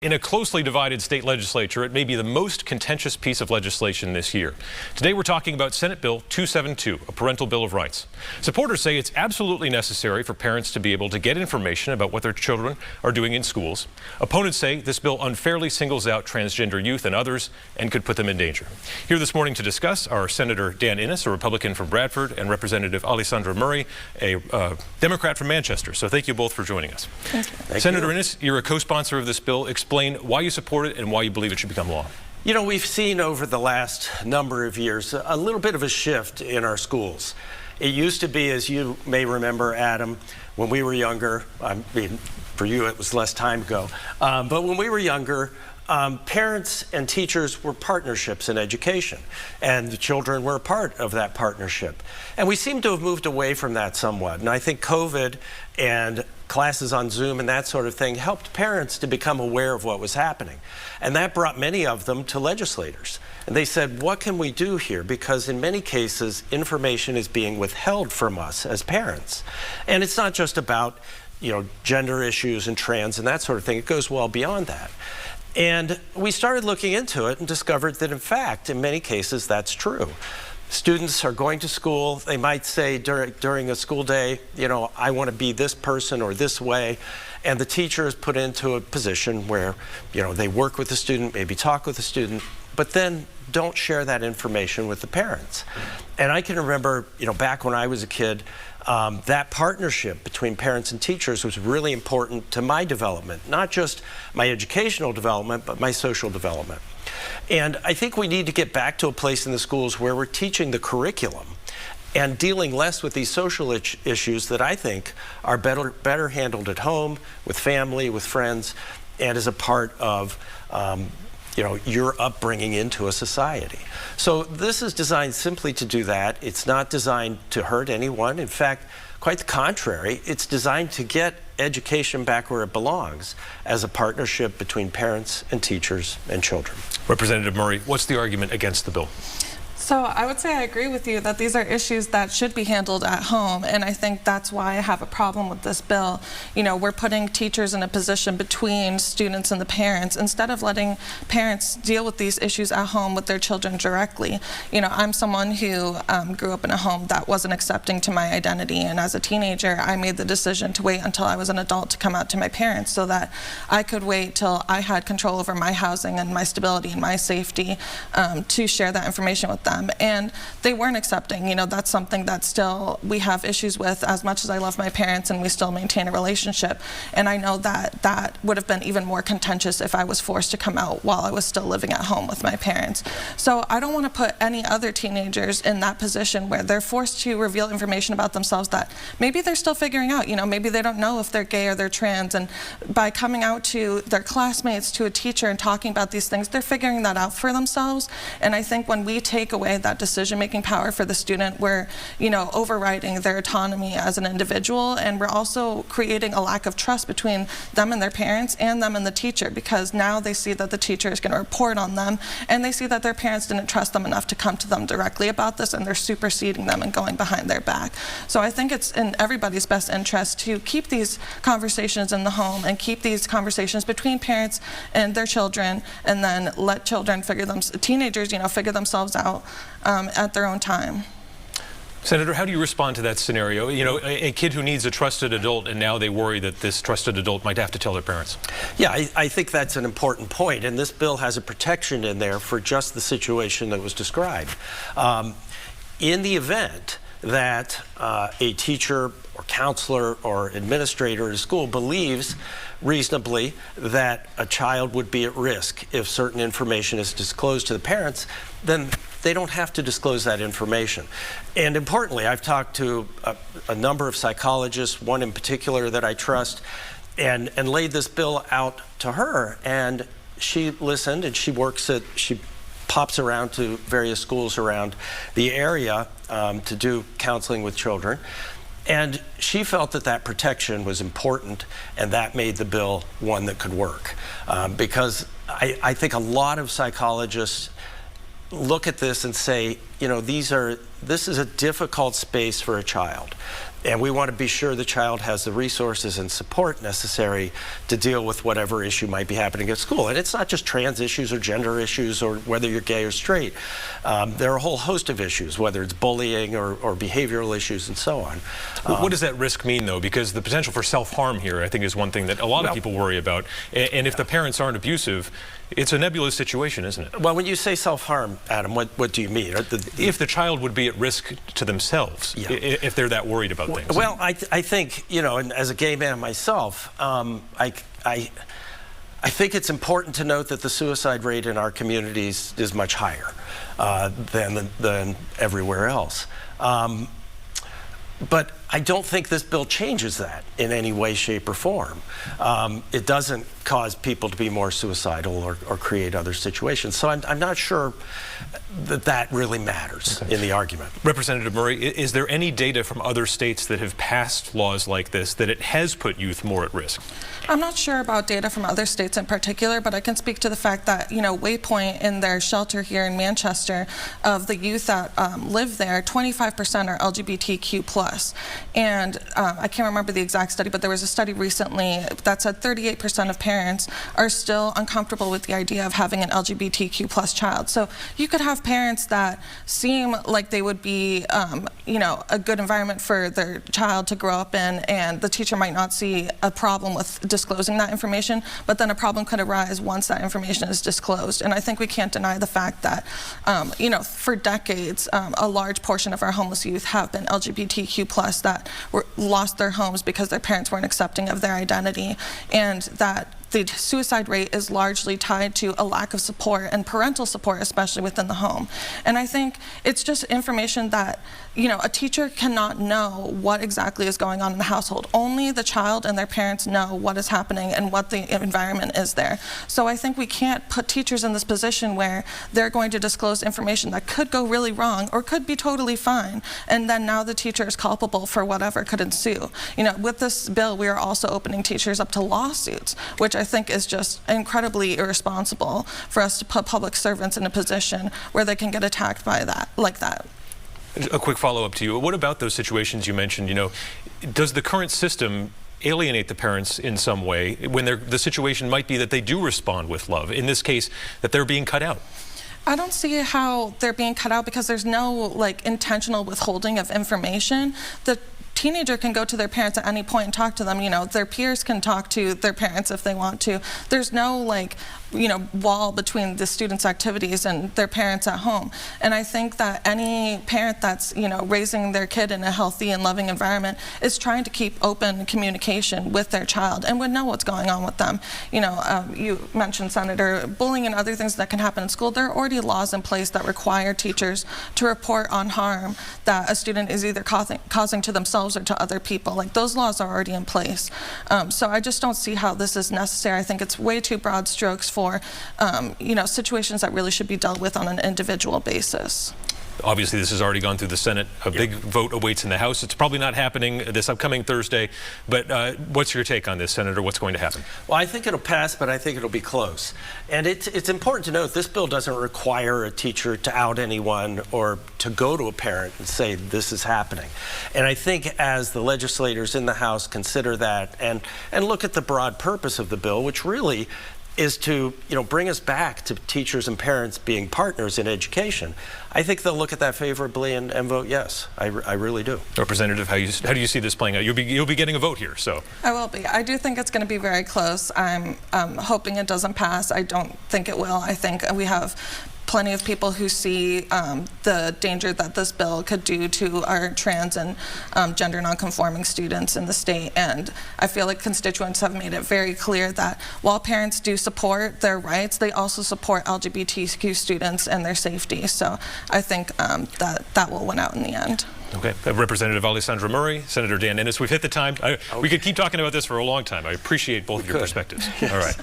In a closely divided state legislature, it may be the most contentious piece of legislation this year. Today we're talking about Senate Bill 272, a parental bill of rights. Supporters say it's absolutely necessary for parents to be able to get information about what their children are doing in schools. Opponents say this bill unfairly singles out transgender youth and others and could put them in danger. Here this morning to discuss are Senator Dan Innes, a Republican from Bradford, and Representative Alessandra Murray, a Democrat from Manchester. So thank you both for joining us. Thank Senator you. Innes, you're a co-sponsor of this bill. Explain why you support it and why you believe it should become law. You know, we've seen over the last number of years a little bit of a shift in our schools. It used to be, as you may remember, Adam, when we were younger, I mean, for you it was less time ago, but when we were younger, parents and teachers were partnerships in education, and the children were a part of that partnership. And we seem to have moved away from that somewhat. And I think COVID and classes on Zoom and that sort of thing helped parents to become aware of what was happening. And that brought many of them to legislators. And they said, what can we do here? Because in many cases, information is being withheld from us as parents. And it's not just about, you know, gender issues and trans and that sort of thing. It goes well beyond that. And we started looking into it and discovered that, in fact, in many cases, that's true. Students are going to school. They might say during a school day, you know, I want to be this person or this way. And the teacher is put into a position where, you know, they work with the student, maybe talk with the student, but then don't share that information with the parents. And I can remember, you know, back when I was a kid, that partnership between parents and teachers was really important to my development, not just my educational development, but my social development. And I think we need to get back to a place in the schools where we're teaching the curriculum and dealing less with these social issues that I think are better handled at home, with family, with friends, and as a part of you know, your upbringing into a society. So this is designed simply to do that. It's not designed to hurt anyone. In fact, quite the contrary, it's designed to get education back where it belongs as a partnership between parents and teachers and children. Representative Murray, what's the argument against the bill? So I would say I agree with you that these are issues that should be handled at home, and I think that's why I have a problem with this bill. You know, we're putting teachers in a position between students and the parents instead of letting parents deal with these issues at home with their children directly. You know, I'm someone who grew up in a home that wasn't accepting to my identity, and as a teenager I made the decision to wait until I was an adult to come out to my parents so that I could wait till I had control over my housing and my stability and my safety to share that information with them. And they weren't accepting. You know, that's something that still we have issues with, as much as I love my parents and we still maintain a relationship. And I know that that would have been even more contentious if I was forced to come out while I was still living at home with my parents. So I don't want to put any other teenagers in that position where they're forced to reveal information about themselves that maybe they're still figuring out. You know, maybe they don't know if they're gay or they're trans, and by coming out to their classmates, to a teacher, and talking about these things, they're figuring that out for themselves. And I think when we take away that decision-making power for the student, we're, you know, overriding their autonomy as an individual, and we're also creating a lack of trust between them and their parents and them and the teacher, because now they see that the teacher is going to report on them, and they see that their parents didn't trust them enough to come to them directly about this, and they're superseding them and going behind their back. So I think it's in everybody's best interest to keep these conversations in the home and keep these conversations between parents and their children, and then let children teenagers, you know, figure themselves out at their own time. Senator, how do you respond to that scenario? You know, a kid who needs a trusted adult, and now they worry that this trusted adult might have to tell their parents. Yeah, I think that's an important point, and this bill has a protection in there for just the situation that was described. In the event that a teacher or counselor or administrator at a school believes reasonably that a child would be at risk if certain information is disclosed to the parents, then they don't have to disclose that information. And importantly, I've talked to a number of psychologists, one in particular that I trust, and laid this bill out to her, and she listened, and she pops around to various schools around the area to do counseling with children. And she felt that that protection was important, and that made the bill one that could work. Because I think a lot of psychologists look at this and say, you know, this is a difficult space for a child. And we want to be sure the child has the resources and support necessary to deal with whatever issue might be happening at school. And it's not just trans issues or gender issues or whether you're gay or straight. There are a whole host of issues, whether it's bullying or behavioral issues and so on. What does that risk mean, though? Because the potential for self-harm here, I think, is one thing that a lot of people worry about. And if the parents aren't abusive, it's a nebulous situation, isn't it? Well, when you say self-harm, Adam, what do you mean? If the child would be at risk to themselves, if they're that worried about things. Well, I think, you know, and as a gay man myself, I think it's important to note that the suicide rate in our communities is much higher than everywhere else. But I don't think this bill changes that in any way, shape, or form. It doesn't cause people to be more suicidal or create other situations. So I'm not sure that really matters in the argument. Representative Murray, is there any data from other states that have passed laws like this that it has put youth more at risk? I'm not sure about data from other states in particular, but I can speak to the fact that, you know, Waypoint in their shelter here in Manchester, of the youth that live there, 25% are LGBTQ+. And I can't remember the exact study, but there was a study recently that said 38% of parents are still uncomfortable with the idea of having an LGBTQ+ child. So you could have parents that seem like they would be, you know, a good environment for their child to grow up in, and the teacher might not see a problem with disclosing that information, but then a problem could arise once that information is disclosed. And I think we can't deny the fact that, you know, for decades, a large portion of our homeless youth have been LGBTQ+, that lost their homes because their parents weren't accepting of their identity, and that the suicide rate is largely tied to a lack of support and parental support, especially within the home. And I think it's just information that, you know, a teacher cannot know what exactly is going on in the household. Only the child and their parents know what is happening and what the environment is there. So I think we can't put teachers in this position where they're going to disclose information that could go really wrong or could be totally fine, and then now the teacher is culpable for whatever could ensue. You know, with this bill, we are also opening teachers up to lawsuits, which I think is just incredibly irresponsible for us to put public servants in a position where they can get attacked by that, like that. A quick follow-up to you. What about those situations you mentioned? You know, does the current system alienate the parents in some way when the situation might be that they do respond with love? In this case, that they're being cut out? I don't see how they're being cut out because there's no like intentional withholding of information. The teenager can go to their parents at any point and talk to them. You know, their peers can talk to their parents if they want to. There's no like, you know, wall between the students' activities and their parents at home. And I think that any parent that's, you know, raising their kid in a healthy and loving environment is trying to keep open communication with their child and would know what's going on with them. You know, you mentioned, Senator, bullying and other things that can happen in school. There are already laws in place that require teachers to report on harm that a student is either causing to themselves or to other people. Like, those laws are already in place. So I just don't see how this is necessary. I think it's way too broad strokes for you know, situations that really should be dealt with on an individual basis. Obviously, this has already gone through the Senate. A big vote awaits in the House. It's probably not happening this upcoming Thursday. But what's your take on this, Senator? What's going to happen? Well, I think it'll pass, but I think it'll be close. And it's important to note this bill doesn't require a teacher to out anyone or to go to a parent and say this is happening. And I think as the legislators in the House consider that and look at the broad purpose of the bill, which really is to, you know, bring us back to teachers and parents being partners in education, I think they'll look at that favorably and vote yes. I really do. Representative, how do you see this playing out? You'll be getting a vote here, so. I will be. I do think it's going to be very close. I'm hoping it doesn't pass. I don't think it will. I think we have plenty of people who see the danger that this bill could do to our trans and gender nonconforming students in the state. And I feel like constituents have made it very clear that while parents do support their rights, they also support LGBTQ students and their safety. So I think that will win out in the end. Okay. Representative Alessandra Murray, Senator Dan Ennis, we've hit the time. We could keep talking about this for a long time. I appreciate both of your perspectives. All right.